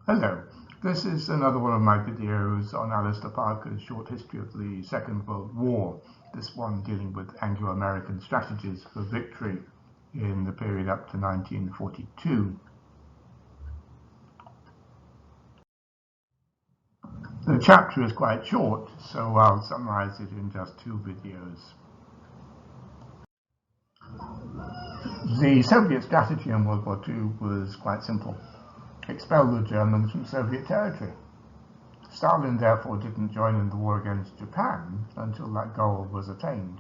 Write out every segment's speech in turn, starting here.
Hello, this is another one of my videos on Alistair Parker's short history of the Second World War, this one dealing with Anglo-American strategies for victory in the period up to 1942. The chapter is quite short, so I'll summarize it in just two videos. The Soviet strategy in World War II was quite simple: expel the Germans from Soviet territory. Stalin therefore didn't join in the war against Japan until that goal was attained.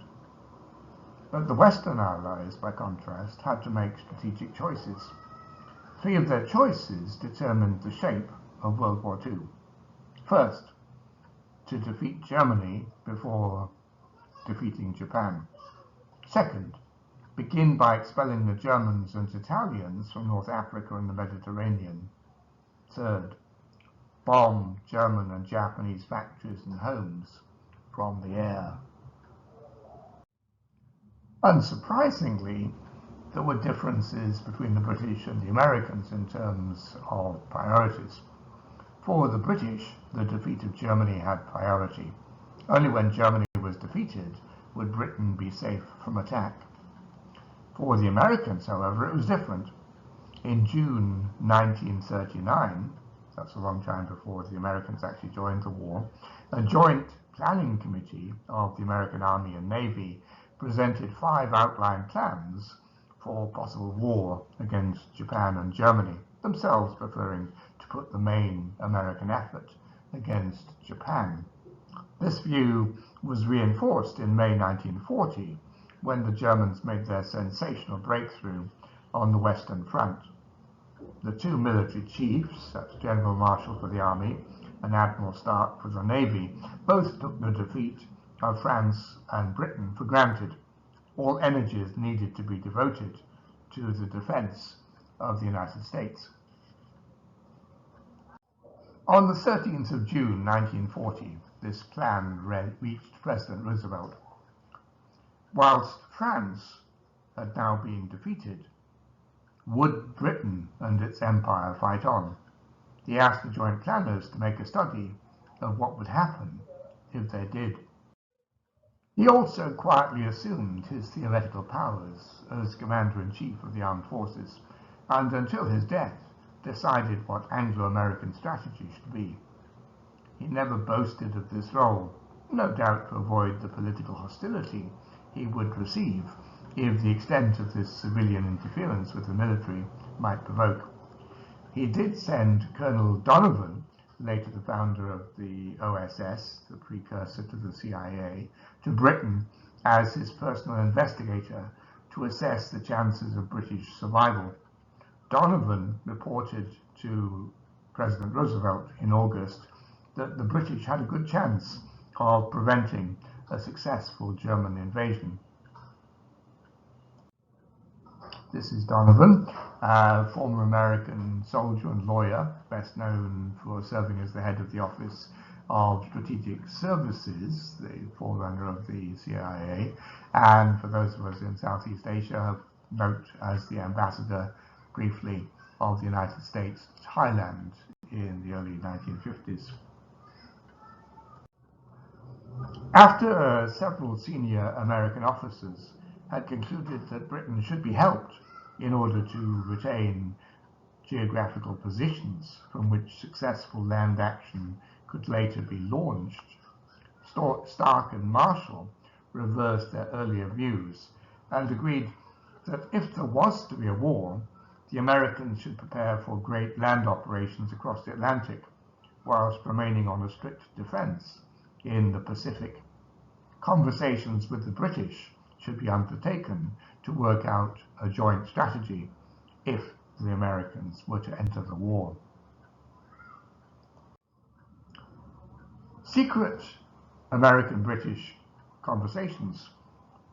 But the Western Allies, by contrast, had to make strategic choices. Three of their choices determined the shape of World War II. First, to defeat Germany before defeating Japan. Second, begin by expelling the Germans and Italians from North Africa and the Mediterranean. Third, bomb German and Japanese factories and homes from the air. Unsurprisingly, there were differences between the British and the Americans in terms of priorities. For the British, the defeat of Germany had priority. Only when Germany was defeated would Britain be safe from attack. For the Americans, however, it was different. In June 1939, that's a long time before the Americans actually joined the war, a joint planning committee of the American Army and Navy presented 5 outline plans for possible war against Japan and Germany, themselves preferring to put the main American effort against Japan. This view was reinforced in May 1940 when the Germans made their sensational breakthrough on the Western Front. The two military chiefs, that's General Marshall for the Army and Admiral Stark for the Navy, both took the defeat of France and Britain for granted. All energies needed to be devoted to the defense of the United States. On the 13th of June 1940, this plan reached President Roosevelt. Whilst France had now been defeated, would Britain and its empire fight on? He asked the joint planners to make a study of what would happen if they did. He also quietly assumed his theoretical powers as Commander-in-Chief of the Armed Forces, and until his death decided what Anglo-American strategy should be. He never boasted of this role, no doubt to avoid the political hostility he would receive if the extent of this civilian interference with the military might provoke. He did send Colonel Donovan, later the founder of the OSS, the precursor to the CIA, to Britain as his personal investigator to assess the chances of British survival. Donovan reported to President Roosevelt in August that the British had a good chance of preventing a successful German invasion. This is Donovan, a former American soldier and lawyer, best known for serving as the head of the Office of Strategic Services, the forerunner of the CIA, and for those of us in Southeast Asia, note as the ambassador, briefly, of the United States to Thailand in the early 1950s. After several senior American officers had concluded that Britain should be helped in order to retain geographical positions from which successful land action could later be launched, Stark and Marshall reversed their earlier views and agreed that if there was to be a war, the Americans should prepare for great land operations across the Atlantic, whilst remaining on a strict defense in the Pacific. Conversations with the British should be undertaken to work out a joint strategy if the Americans were to enter the war. Secret American-British conversations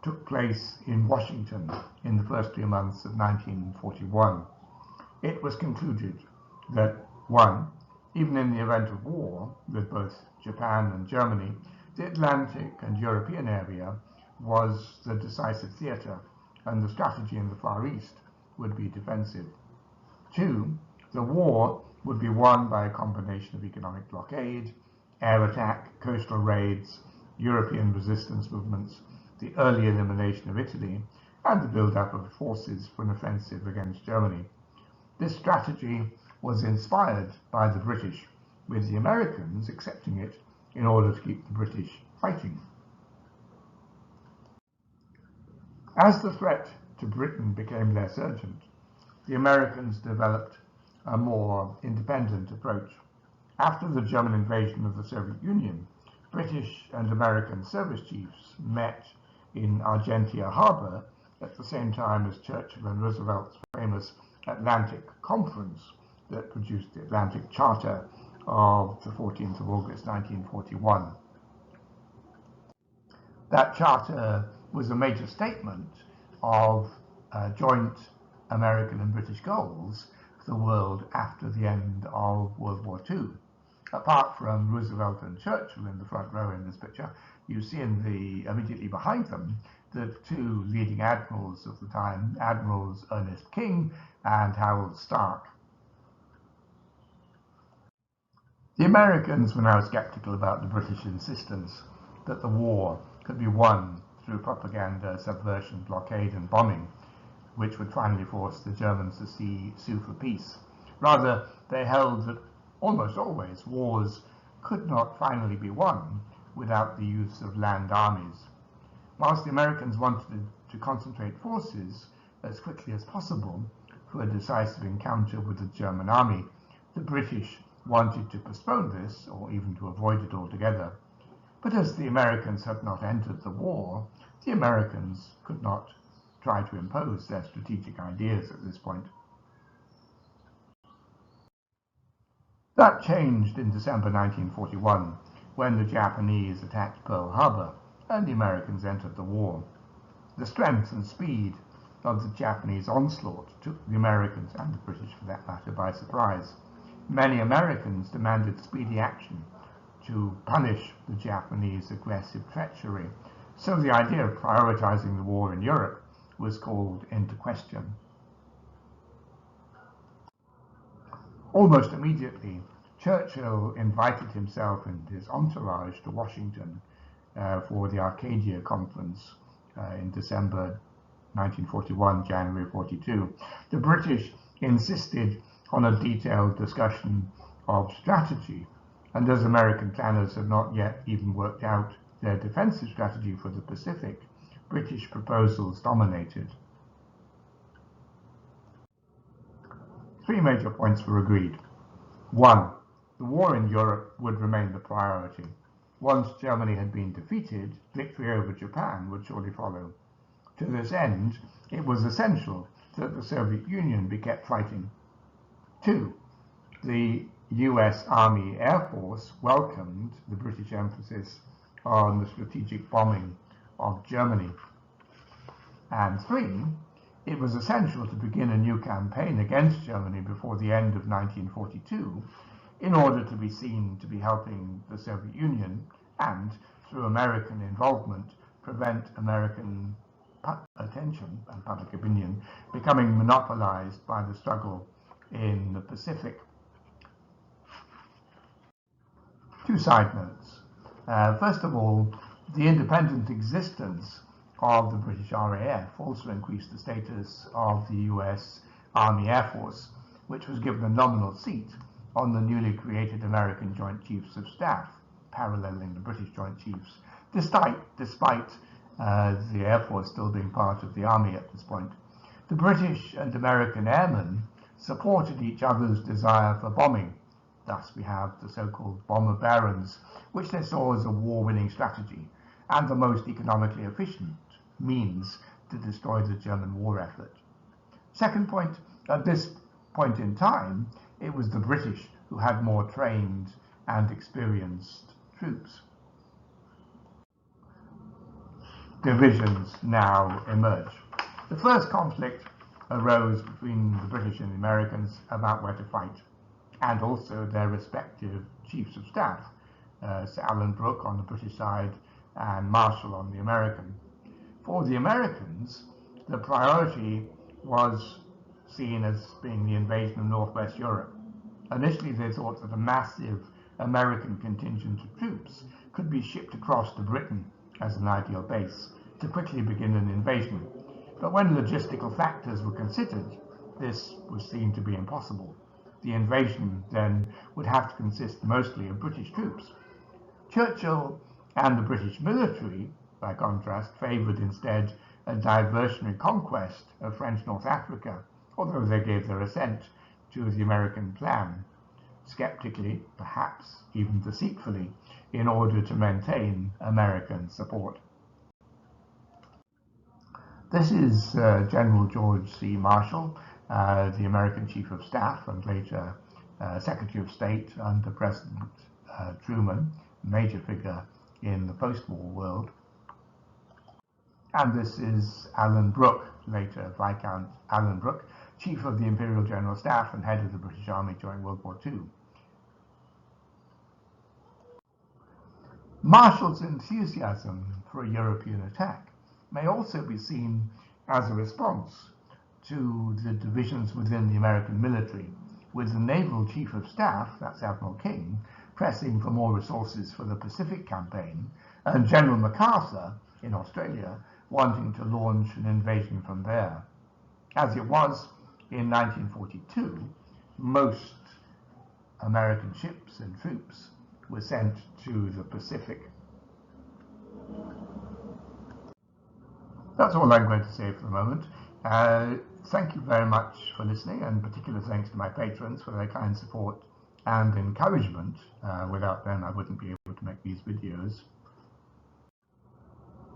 took place in Washington in the first 2 months of 1941. It was concluded that 1. Even in the event of war with both Japan and Germany, the Atlantic and European area was the decisive theatre, and the strategy in the Far East would be defensive. 2. The war would be won by a combination of economic blockade, air attack, coastal raids, European resistance movements, the early elimination of Italy, and the build-up of forces for an offensive against Germany. This strategy was inspired by the British, with the Americans accepting it in order to keep the British fighting. As the threat to Britain became less urgent, the Americans developed a more independent approach. After the German invasion of the Soviet Union, British and American service chiefs met in Argentia Harbor at the same time as Churchill and Roosevelt's famous Atlantic Conference that produced the Atlantic Charter of the 14th of August 1941. That charter was a major statement of joint American and British goals for the world after the end of World War II. Apart from Roosevelt and Churchill in the front row in this picture, you see immediately behind them the two leading admirals of the time, Admirals Ernest King and Harold Stark. The Americans were now skeptical about the British insistence that the war could be won through propaganda, subversion, blockade, and bombing, which would finally force the Germans to sue for peace. Rather, they held that almost always wars could not finally be won without the use of land armies. Whilst the Americans wanted to concentrate forces as quickly as possible for a decisive encounter with the German army, the British wanted to postpone this or even to avoid it altogether. But as the Americans had not entered the war, the Americans could not try to impose their strategic ideas at this point. That changed in December 1941, when the Japanese attacked Pearl Harbor and the Americans entered the war. The strength and speed of the Japanese onslaught took the Americans, and the British for that matter, by surprise. Many Americans demanded speedy action to punish the Japanese aggressive treachery, so the idea of prioritizing the war in Europe was called into question. Almost immediately, Churchill invited himself and his entourage to Washington for the Arcadia Conference in December 1941, January 42. The British insisted on a detailed discussion of strategy, and as American planners had not yet even worked out their defensive strategy for the Pacific, British proposals dominated. Three major points were agreed. One, the war in Europe would remain the priority. Once Germany had been defeated, victory over Japan would surely follow. To this end, it was essential that the Soviet Union be kept fighting. Two, the US Army Air Force welcomed the British emphasis on the strategic bombing of Germany. And three, it was essential to begin a new campaign against Germany before the end of 1942 in order to be seen to be helping the Soviet Union and, through American involvement, prevent American attention and public opinion becoming monopolized by the struggle in the Pacific. Two side notes. First of all, the independent existence of the British RAF also increased the status of the US Army Air Force, which was given a nominal seat on the newly created American Joint Chiefs of Staff, paralleling the British Joint Chiefs, despite the Air Force still being part of the Army at this point. The British and American airmen supported each other's desire for bombing. Thus we have the so-called bomber barons, which they saw as a war-winning strategy and the most economically efficient means to destroy the German war effort. Second point, at this point in time, it was the British who had more trained and experienced troops. Divisions now emerge. The first conflict arose between the British and the Americans about where to fight, and also their respective chiefs of staff, Sir Alan Brooke on the British side and Marshall on the American. For the Americans, the priority was seen as being the invasion of Northwest Europe. Initially, they thought that a massive American contingent of troops could be shipped across to Britain as an ideal base to quickly begin an invasion. But when logistical factors were considered, this was seen to be impossible. The invasion then would have to consist mostly of British troops. Churchill and the British military, by contrast, favoured instead a diversionary conquest of French North Africa, although they gave their assent to the American plan, skeptically, perhaps even deceitfully, in order to maintain American support. This is General George C. Marshall, the American Chief of Staff and later Secretary of State under President Truman, a major figure in the post-war world. And this is Alan Brooke, later Viscount Alan Brooke, Chief of the Imperial General Staff and head of the British Army during World War II. Marshall's enthusiasm for a European attack may also be seen as a response to the divisions within the American military, with the Naval Chief of Staff, that's Admiral King, pressing for more resources for the Pacific campaign, and General MacArthur in Australia wanting to launch an invasion from there. As it was in 1942, most American ships and troops were sent to the Pacific. That's all I'm going to say for the moment. Thank you very much for listening, and particular thanks to my patrons for their kind support and encouragement. Without them, I wouldn't be able to make these videos.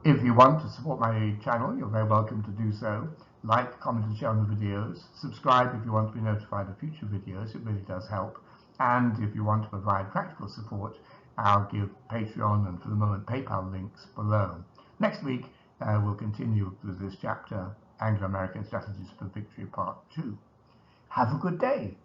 If you want to support my channel, you're very welcome to do so. Like, comment and share on the videos. Subscribe if you want to be notified of future videos. It really does help. And if you want to provide practical support, I'll give Patreon and, for the moment, PayPal links below. Next week, we'll continue with this chapter, Anglo-American Strategies for Victory Part 2. Have a good day.